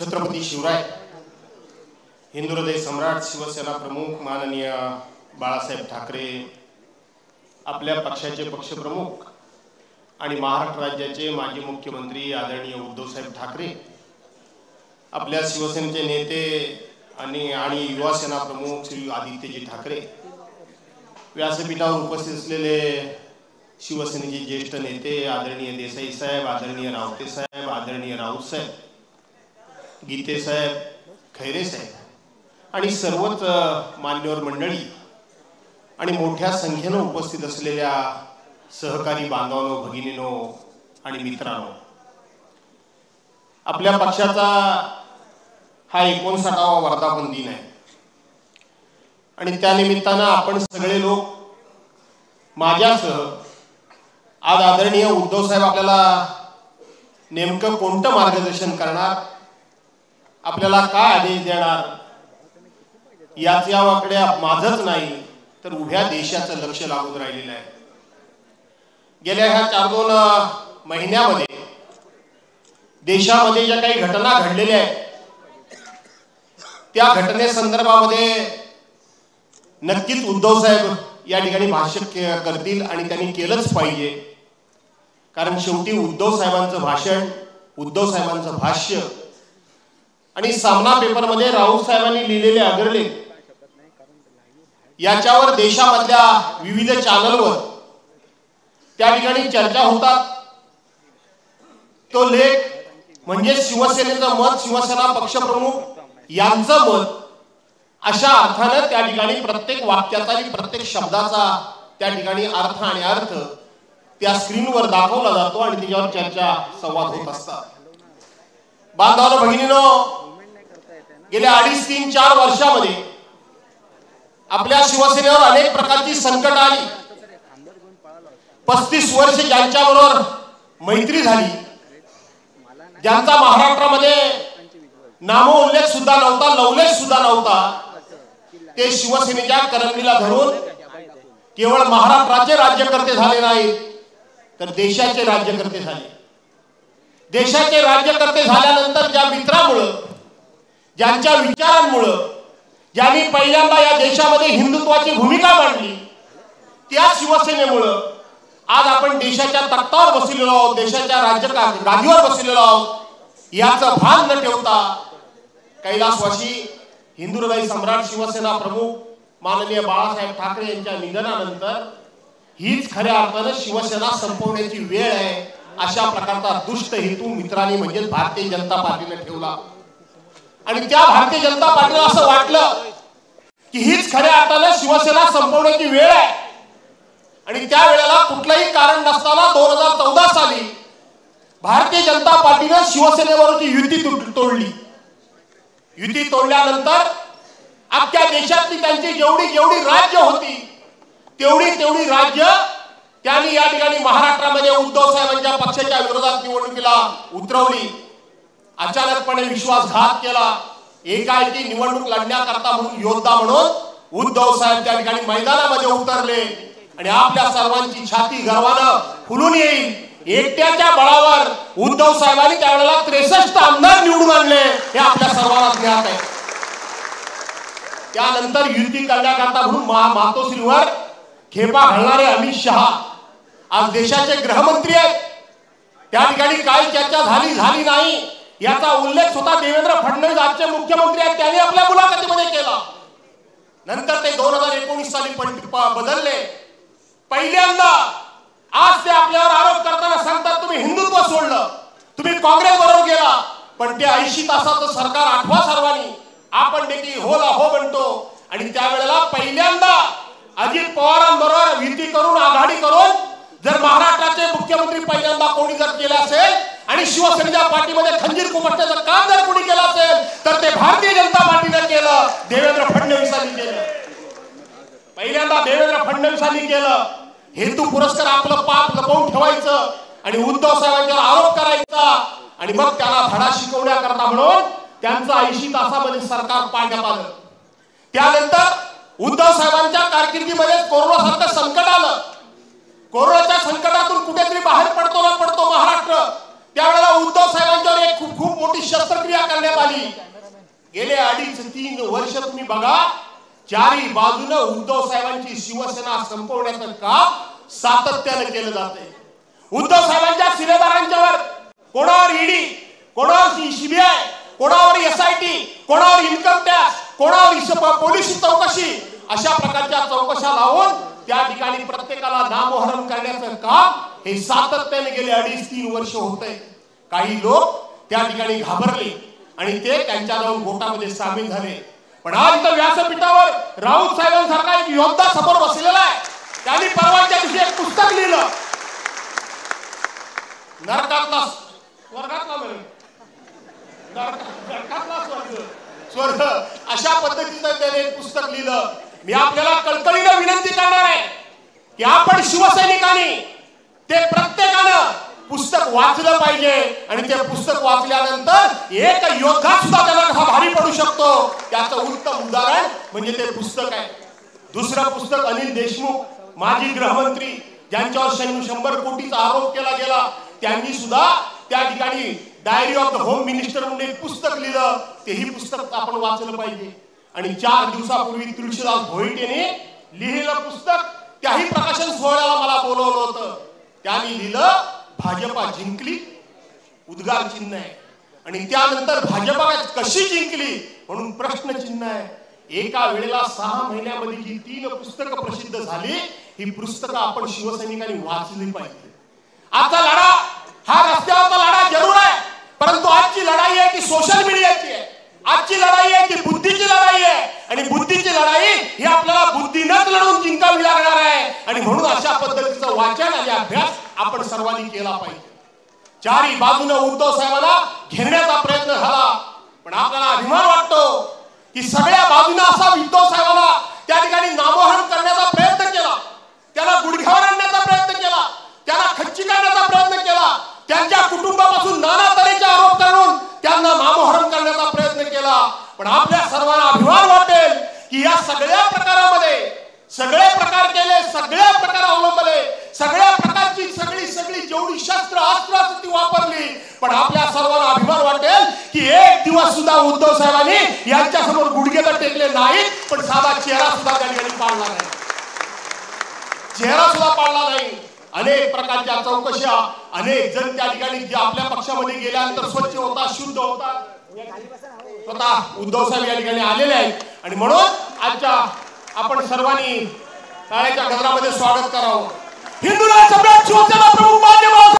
छत्रपती शिवराय, हिंदू हृदय सम्राट, शिवसेना प्रमुख माननीय बाळासाहेब ठाकरे, आपल्या पक्षाचे पक्षप्रमुख आणि महाराष्ट्र राज्याचे माजी मुख्यमंत्री आदरणीय उद्धवसाहेब ठाकरे, आपल्या शिवसेनेचे नेते आणि युवा सेना प्रमुख श्री आदित्यजी ठाकरे, व्यासपीठावर उपस्थित असलेले शिवसेनेचे ज्येष्ठ नेते आदरणीय देसाई साहेब, आदरणीय रावते साहेब, आदरणीय राऊत साहेब, गीते साहेब, खैरे साहेब आणि सर्वच मान्यवर मंडळी आणि मोठ्या संख्येने उपस्थित असलेल्या सहकारी बांधवांनो, भगिनींनो आणि मित्रांनो, आपल्या पक्षाचा हा 59वा वर्धापन दिन आहे आणि त्या निमित्तानं आपण सगळे लोक माझ्यासह आज आदरणीय उद्धव साहेब आपल्याला नेमकं कोणतं मार्गदर्शन करणार, आपल्याला काय आदेश देणार याच्याकडे माझंच नाही तर उभ्या देशाचं लक्ष लागून राहिलेलं आहे। गेल्या ह्या 4-2 महिन्यामध्ये देशामध्ये ज्या काही घटना घडलेल्या आहेत त्या घटनेसंदर्भामध्ये नक्कीच उद्धव साहेब या ठिकाणी भाष्य करतील आणि त्यांनी केलंच पाहिजे, कारण शेवटी उद्धव साहेबांचं भाषण, उद्धव साहेबांचं भाष्य आणि सामना पेपरमध्ये राऊत साहेबांनी लिहिलेले अग्रलेख याच्यावर देशामधल्या विविध चॅनलवर त्या ठिकाणी चर्चा होतात। तो लेख म्हणजे शिवसेनेचं मत, शिवसेना पक्षप्रमुख यांचं मत, अशा अर्थानं त्या ठिकाणी प्रत्येक वाक्याचा आणि प्रत्येक शब्दाचा त्या ठिकाणी अर्थ आणि अर्थ त्या स्क्रीनवर दाखवला जातो आणि त्याच्यावर चर्चा संवाद होत असतात। बांधवांनो, भगिनींनो, गेल्या 2.5-3-4 वर्षामध्ये आपल्या शिवसेनेवर अनेक प्रकारची संकट आली। 35 वर्ष ज्यांच्याबरोबर मैत्री झाली, ज्यांचा महाराष्ट्रामध्ये नामोल्लेख सुद्धा नव्हता, लवलेख सुद्धा नव्हता, ते शिवसेनेच्या करंगलीला धरून केवळ महाराष्ट्राचे राज्यकर्ते झाले नाहीत तर देशाचे राज्यकर्ते झाले। देशाचे राज्यकर्ते झाल्यानंतर ज्या मित्रामुळे, ज्यांच्या विचारांमुळे, ज्यांनी पहिल्यांदा या देशामध्ये हिंदुत्वाची भूमिका मांडली, त्या शिवसेनेमुळे आज आपण देशाच्या तख्तावर बसलेलो आहोत, देशाच्या गादीवर बसलेलो आहोत। याचं भान न ठेवता कैलासवासी हिंदू हृदय सम्राट, शिवसेना प्रमुख माननीय बाळासाहेब ठाकरे यांच्या निधनानंतर हीच खऱ्या अर्थानं शिवसेना संपवण्याची वेळ आहे, अशा प्रकारचा दुष्ट हेतू मित्रांनी म्हणजे भारतीय जनता पार्टीने ठेवला आणि त्या भारतीय जनता पार्टीला असं वाटलं की हीच खऱ्या अर्थानं शिवसेना संपवण्याची वेळ आहे आणि त्या वेळेला कुठलंही कारण नसताना 2014 साली भारतीय जनता पार्टीने शिवसेनेबरोबरची युती तोडली। युती तोडल्यानंतर अख्ख्या देशातली त्यांची जेवढी राज्य होती तेवढी राज्य त्यांनी या ठिकाणी महाराष्ट्रामध्ये उद्धव साहेबांच्या पक्षाच्या विरोधात निवडणुकीला उतरवली। अचानकपणे विश्वासघात केला, एकाएकी निवडणूक लढण्याकरता म्हणून योद्धा म्हणून उद्धव साहेब त्या ठिकाणी मैदानामध्ये उतरले आणि आपल्या सर्वांची छाती गर्वानं फुलून येईल एकट्याच्या बळावर उद्धव साहेबांनी त्यावेळेला 63 आमदार निवडून आणले, हे आपल्या सर्वांना ज्ञात आहे। त्यानंतर युती करण्याकरता म्हणून मातोश्रीवर खेपा घालणारे अमित शहा आज देशाचे गृहमंत्री आहेत। त्या ठिकाणी काय चर्चा झाली नाही याचा उल्लेख स्वतः देवेंद्र फडणवीस आजचे मुख्यमंत्री आहेत त्यांनी आपल्या मुलाखतीमध्ये केला। नंतर ते 2019 साली बदलले। पहिल्यांदा आज ते आपल्यावर आरोप करताना सांगतात तुम्ही हिंदुत्व सोडलं, तुम्ही काँग्रेस बरोबर गेला, पण ते 80 तासाचं सरकार आठवा सर्वांनी, आपण देखील होला हो म्हणतो आणि त्यावेळेला पहिल्यांदा अजित पवारांबरोबर युती करून, आघाडी करून जर महाराष्ट्राचे मुख्यमंत्री पहिल्यांदा कोणी जर केलं असेल आणि शिवसेनेच्या पार्टीमध्ये खंजीर खुपसण्याचं काम जर कोणी केलं असेल तर ते भारतीय जनता पार्टीने केलं, देवेंद्र फडणवीसांनी केलं। पहिल्यांदा देवेंद्र फडणवीसांनी केलं। हेतू पुरस्कार आपलं पाप लपवून ठेवायचं आणि उद्धव साहेबांच्यावर आरोप करायचा आणि मग त्यांना धडा शिकवण्याकरता म्हणून त्यांचं 80 तासामध्ये सरकार पाडण्यात आलं। त्यानंतर उद्धव साहेबांच्या कारकिर्दीमध्ये कोरोनासारखं संकट आलं। कोरोनाच्या संकटातून कुठेतरी बाहेर पडतो महाराष्ट्र, त्यावेळेला उद्धव साहेबांच्यावर एक एक खूप खूप मोठी शस्त्रक्रिया करण्यात आली। गेले 2.5-3 वर्ष तुम्ही बघा, चारी बाजूने उद्धव साहेबांची शिवसेना संपवण्याचं काम सातत्याने केलं जाते। उद्धव साहेबांच्या शिलेदारांच्यावर कोणावर ईडी, कोणावर सीबीआय, कोणावर एसआयटी, कोणावर इन्कम टॅक्स, कोणावर पोलीस चौकशी, अशा प्रकारच्या चौकशा लावून त्या ठिकाणी प्रत्येकाला नामोहरम करण्याचं काम हे सातत्याने गेले 2.5-3 वर्ष होते। काही लोक त्या ठिकाणी घाबरले आणि ते त्यांच्या जाऊन गोटामध्ये सामील झाले। पण आज इथं व्यासपीठावर राऊत साहेबांसारखा एक योद्धा समोर बसलेला आहे। त्यांनी परवाच्या दिवशी एक पुस्तक लिहिलं, नरकातला स्वर्गातला स्वर्ग, अशा पद्धतीचं त्याने एक पुस्तक लिहिलं। मी आपल्याला कळकळीनं विनंती करणार आहे की आपण शिवसैनिकांनी ते प्रत्येकानं पुस्तक वाचलं पाहिजे आणि ते पुस्तक वाचल्यानंतर एक योद्धा सुद्धा त्याला कसा भारी पडू शकतो त्याचं उत्तम उदाहरण म्हणजे ते पुस्तक आहे। दुसरं पुस्तक अनिल देशमुख, माजी गृहमंत्री, ज्यांच्यावर 100 कोटीचा आरोप केला गेला, त्यांनी सुद्धा त्या ठिकाणी diary of the home minister म्हणून एक पुस्तक लिहिलं। तेही पुस्तक आपण वाचलं पाहिजे। आणि 4 दिवसापूर्वी तुळशीदास भोईटेने लिहिलेलं पुस्तक, त्याही प्रकाशन सोहळ्याला मला बोलवलं होतं। त्यांनी लिहिलं, भाजपा जिंकली, उद्गार चिन्ह आहे, आणि त्यानंतर भाजपा कशी जिंकली म्हणून प्रश्न चिन्ह आहे। एका वेळेला 6 महिन्यामध्ये जी 3 पुस्तकं प्रसिद्ध झाली, ही पुस्तकं आपण शिवसैनिकांनी वाचली पाहिजे। आजचा लढा हा रस्त्यावरचा लढा जरूर आहे, परंतु आजची लढाई आहे ती सोशल मीडियाची आहे। आजची लढाई आहे ती बुद्धीची लढाई आहे, आणि बुद्धीची लढाई ही आपल्याला बुद्धीनच लढून जिंकावी लागणार आहे। आणि म्हणून अशा पद्धतीचं वाचन आणि अभ्यास आपण सर्वांनी केला पाहिजे। चारी बाजूने उद्धव साहेबांना घेरण्याचा प्रयत्न झाला, पण आपल्याला अभिमान वाटतो की सगळ्या बाजूने असा उद्धव साहेबांना त्या ठिकाणी नामोहरम करण्याचा प्रयत्न केला, त्याला गुडघ्यावर आणण्याचा प्रयत्न केला, त्याला खच्ची करण्याचा प्रयत्न केला, त्यांच्या कुटुंबापासून नाना तऱ्हेचे आरोप करून त्यांना नामोहरम करण्याचा प्रयत्न केला। पण आपल्या सर्वांना अभिमान वाटेल की या सगळ्या प्रकारामध्ये सगळे प्रकार केले, सगळ्या प्रकार अवलंबले, सगळ्या प्रकारची सगळी जेवढी शस्त्र अस्त्र ती वापरली, पण आपल्या सर्वांना अभिमान वाटेल की एक दिवस सुद्धा उद्धव साहेबांनी यांच्या समोर गुडघे तर टेकले नाहीत, पण साधा चेहरा सुद्धा त्या ठिकाणी पाळला नाही, चेहरा सुद्धा पाळला नाही। अनेक प्रकारच्या चौकशा, अनेक जण त्या ठिकाणी जे आपल्या पक्षामध्ये गेल्यानंतर स्वच्छ होता, शुद्ध होता, स्वतः उद्धव साहेब या ठिकाणी आलेले आहेत। आणि म्हणून आजच्या आपण सर्वांनी टाळ्याच्या गजरामध्ये स्वागत करावं। हिंदू